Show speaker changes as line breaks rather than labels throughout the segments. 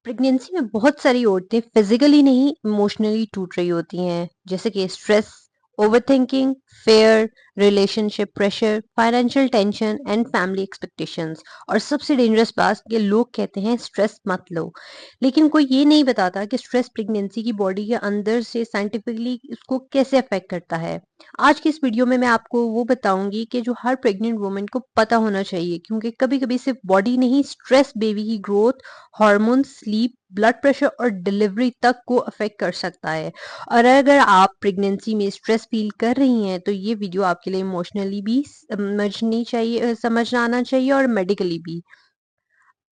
Pregnancy में बहुत सारी औरतें फिजिकली नहीं इमोशनली टूट रही होती हैं, जैसे कि stress, overthinking, fair, relationship pressure, financial tension and family expectations. और सबसे डेंजरस बात कि लोग कहते हैं स्ट्रेस मत लो, लेकिन कोई ये नहीं बताता कि स्ट्रेस प्रेगनेंसी की बॉडी के अंदर से साइंटिफिकली उसको कैसे अफेक्ट करता है। आज की इस वीडियो में मैं आपको वो बताऊंगी कि जो हर प्रेग्नेंट वुमेन को पता होना चाहिए, क्योंकि कभी कभी सिर्फ बॉडी नहीं, स्ट्रेस बेबी की growth, hormone, sleep, blood pressure और डिलीवरी तक को अफेक्ट कर सकता है। और अगर आप प्रेगनेंसी में स्ट्रेस फील कर रही हैं तो ये वीडियो आपके लिए इमोशनली भी समझना आना चाहिए और मेडिकली भी।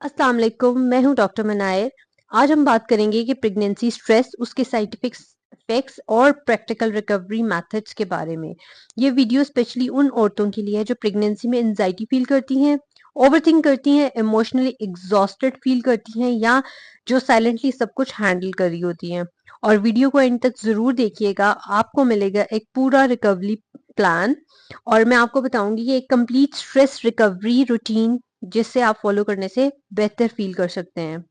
अस्सलाम वालेकुम, मैं हूं डॉक्टर मनायर। आज हम बात करेंगे कि प्रेगनेंसी स्ट्रेस, उसके साइंटिफिक इफेक्ट्स और प्रैक्टिकल रिकवरी मेथड्स के बारे में। ये वीडियो स्पेशली उन औरतों के लिए है जो प्रेगनेंसी में एंजाइटी फील करती हैं, ओवरथिंक करती हैं, इमोशनली एग्जॉस्टेड फील करती हैं, या जो साइलेंटली सब कुछ हैंडल कर रही होती हैं। और वीडियो को एंड तक जरूर देखिएगा, आपको मिलेगा एक पूरा रिकवरी प्लान। और मैं आपको बताऊंगी कि एक कंप्लीट स्ट्रेस रिकवरी रूटीन जिससे आप फॉलो करने से बेहतर फील कर सकते हैं।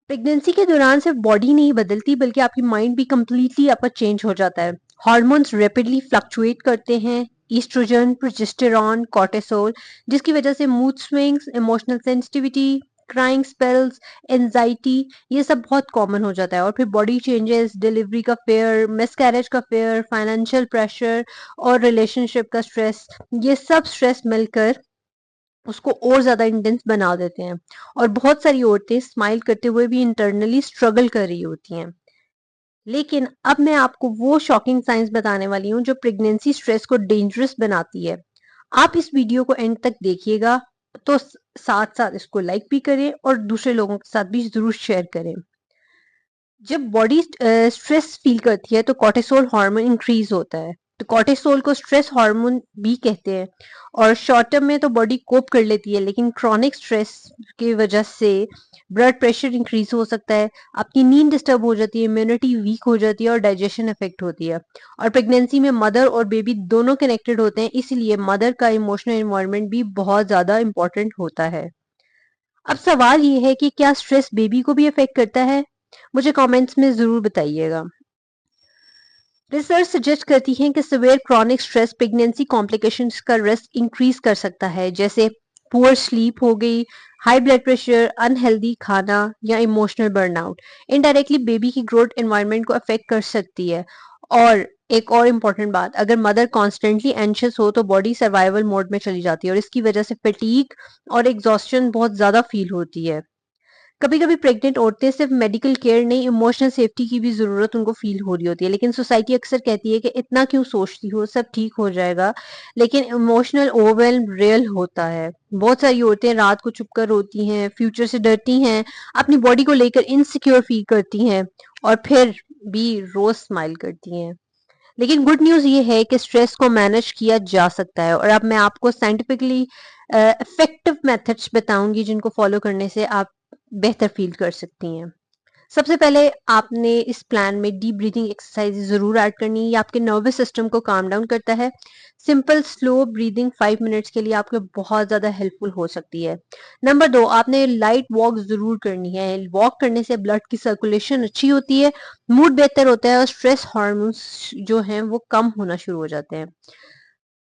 प्रेगनेंसी के दौरान सिर्फ बॉडी नहीं बदलती, बल्कि आपकी माइंड भी कंप्लीटली आपका चेंज हो जाता है। हार्मोन्स रैपिडली फ्लक्चुएट करते हैं, ईस्ट्रोजन, प्रोजेस्टेरॉन, कॉर्टिसोल, जिसकी वजह से mood swings, emotional sensitivity, crying spells, anxiety, ये सब बहुत कॉमन हो जाता है। और फिर बॉडी चेंजेस, डिलीवरी का फेयर, मिसकैरेज का फेयर, फाइनेंशियल प्रेशर और रिलेशनशिप का स्ट्रेस, ये सब स्ट्रेस मिलकर उसको और ज़्यादा इंटेंस बना देते हैं। और बहुत सारी औरतें स्माइल करते हुए भी इंटरनली स्ट्रगल कर रही होती हैं। लेकिन अब मैं आपको वो शॉकिंग साइंस बताने वाली हूँ जो प्रेगनेंसी स्ट्रेस को डेंजरस बनाती है। आप इस वीडियो को एंड तक देखिएगा, तो साथ साथ इसको लाइक भी करें और दूसरे लोगों के साथ भी जरूर शेयर करें। जब बॉडी स्ट्रेस फील करती है तो कॉर्टिसोल हार्मोन इंक्रीज होता है। तो कॉर्टिसोल को स्ट्रेस हार्मोन भी कहते हैं। और शॉर्ट टर्म में तो बॉडी कोप कर लेती है, लेकिन क्रॉनिक स्ट्रेस की वजह से ब्लड प्रेशर इंक्रीज हो सकता है, आपकी नींद डिस्टर्ब हो जाती है, इम्यूनिटी वीक हो जाती है और डाइजेशन इफेक्ट होती है। और प्रेगनेंसी में मदर और बेबी दोनों कनेक्टेड होते हैं, इसलिए मदर का इमोशनल इन्वायरमेंट भी बहुत ज्यादा इंपॉर्टेंट होता है। अब सवाल ये है कि क्या स्ट्रेस बेबी को भी अफेक्ट करता है? मुझे कमेंट्स में ज़रूर बताइएगा। रिसर्च सजेस्ट करती है कि severe chronic stress pregnancy complications का रिस्क इंक्रीज कर सकता है, जैसे पुअर स्लीप हो गई, हाई ब्लड प्रेशर, अनहेल्दी खाना या इमोशनल बर्नआउट। इनडायरेक्टली बेबी की ग्रोथ एनवायरनमेंट को अफेक्ट कर सकती है। और एक और इम्पॉर्टेंट बात, अगर मदर कॉन्स्टेंटली एंशियस हो तो बॉडी सर्वाइवल मोड में चली जाती है और इसकी वजह से फटीग और एग्जॉस्शन बहुत ज़्यादा फील होती है। कभी कभी प्रेग्नेंट औरतें सिर्फ मेडिकल केयर नहीं, इमोशनल सेफ्टी की भी जरूरत उनको फील हो रही होती है। लेकिन सोसाइटी अक्सर कहती है कि इतना क्यों सोचती हो, सब ठीक हो जाएगा। लेकिन इमोशनल ओवरवेल्म रियल होता है। बहुत सारी औरतें रात को चुप कर रोती हैं, फ्यूचर से डरती हैं, अपनी बॉडी को लेकर इनसिक्योर फील करती हैं, और फिर भी रोज स्माइल करती हैं। लेकिन गुड न्यूज़ ये है कि स्ट्रेस को मैनेज किया जा सकता है। और अब मैं आपको साइंटिफिकली इफेक्टिव मेथड्स बताऊंगी जिनको फॉलो करने से आप बेहतर फील कर सकती हैं। सबसे पहले आपने इस प्लान में डीप ब्रीदिंग एक्सरसाइज जरूर ऐड करनी है। ये आपके नर्वस सिस्टम को काम डाउन करता है। सिंपल स्लो ब्रीदिंग 5 मिनट्स के लिए आपको बहुत ज्यादा हेल्पफुल हो सकती है। नंबर 2, आपने लाइट वॉक जरूर करनी है। वॉक करने से ब्लड की सर्कुलेशन अच्छी होती है, मूड बेहतर होता है और स्ट्रेस हार्मोन्स जो हैं वो कम होना शुरू हो जाते हैं।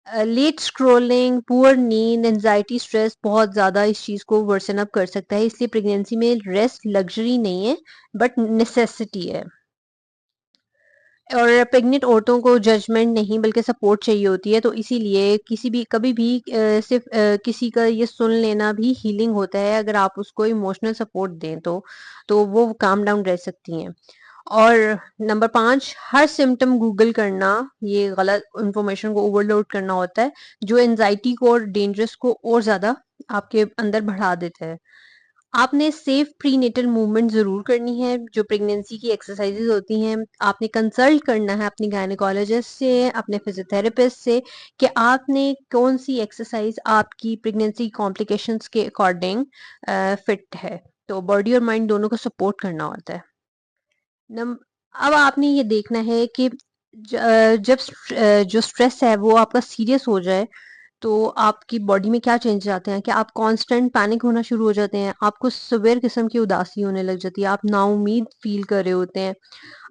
लेट स्क्रोलिंग, पुअर नींद, एंजाइटी, स्ट्रेस बहुत ज़्यादा इस चीज़ को वर्सन अप कर सकता है। इसलिए प्रेगनेंसी में रेस्ट लग्जरी नहीं है, बट नेसेसिटी है। और प्रेग्नेंट औरतों को जजमेंट नहीं बल्कि सपोर्ट चाहिए होती है, तो इसीलिए किसी भी कभी भी सिर्फ किसी का ये सुन लेना भी हीलिंग होता है। अगर आप उसको इमोशनल सपोर्ट दें तो वो काम डाउन रह सकती हैं। और नंबर 5, हर सिम्टम गूगल करना, ये गलत इंफॉर्मेशन को ओवरलोड करना होता है, जो एनजाइटी को और डेंजरस को और ज़्यादा आपके अंदर बढ़ा देता है। आपने सेफ प्रीनेटल मूवमेंट ज़रूर करनी है, जो प्रेगनेंसी की एक्सरसाइजेज होती हैं। आपने कंसल्ट करना है अपनी गायनेकोलॉजिस्ट से, अपने फिजियोथेरेपिस्ट से, कि आपने कौन सी एक्सरसाइज आपकी प्रेगनेंसी कॉम्प्लिकेशंस के अकॉर्डिंग फिट है। तो बॉडी और माइंड दोनों को सपोर्ट करना होता है। नम अब आपने ये देखना है कि जब जो स्ट्रेस है वो आपका सीरियस हो जाए, तो आपकी बॉडी में क्या चेंजेस आते हैं कि आप कांस्टेंट पैनिक होना शुरू हो जाते हैं, आपको सिवियर किस्म की उदासी होने लग जाती है, आप नाउम्मीद फील कर रहे होते हैं,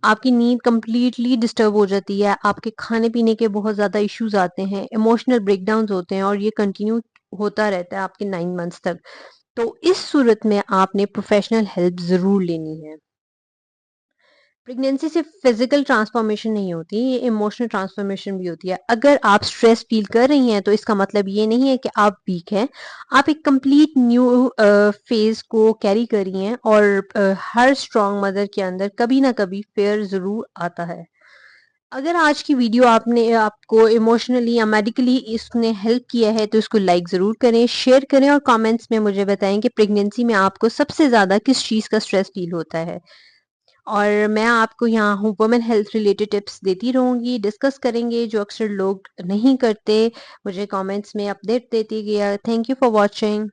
आपकी नींद कंप्लीटली डिस्टर्ब हो जाती है, आपके खाने-पीने के बहुत ज़्यादा इश्यूज़ आते हैं, इमोशनल ब्रेकडाउन्स होते हैं और ये कंटिन्यू होता रहता है आपके 9 मंथ्स तक। तो इस सूरत में आपने प्रोफेशनल हेल्प ज़रूर लेनी है। प्रेगनेंसी सिर्फ फिजिकल ट्रांसफॉर्मेशन नहीं होती, ये इमोशनल ट्रांसफॉर्मेशन भी होती है। अगर आप स्ट्रेस फील कर रही हैं तो इसका मतलब ये नहीं है कि आप वीक हैं, आप एक कंप्लीट न्यू फेज को कैरी कर रही हैं और हर स्ट्रांग मदर के अंदर कभी ना कभी फेयर जरूर आता है। अगर आज की वीडियो आपने आपको इमोशनली या मेडिकली इसने हेल्प किया है तो इसको लाइक ज़रूर करें, शेयर करें और कमेंट्स में मुझे बताएं कि प्रेगनेंसी में आपको सबसे ज़्यादा किस चीज़ का स्ट्रेस फील होता है। और मैं आपको यहाँ हूँ वुमेन हेल्थ रिलेटेड टिप्स देती रहूँगी, डिस्कस करेंगे जो अक्सर लोग नहीं करते। मुझे कमेंट्स में अपडेट देती गया। Thank you for watching.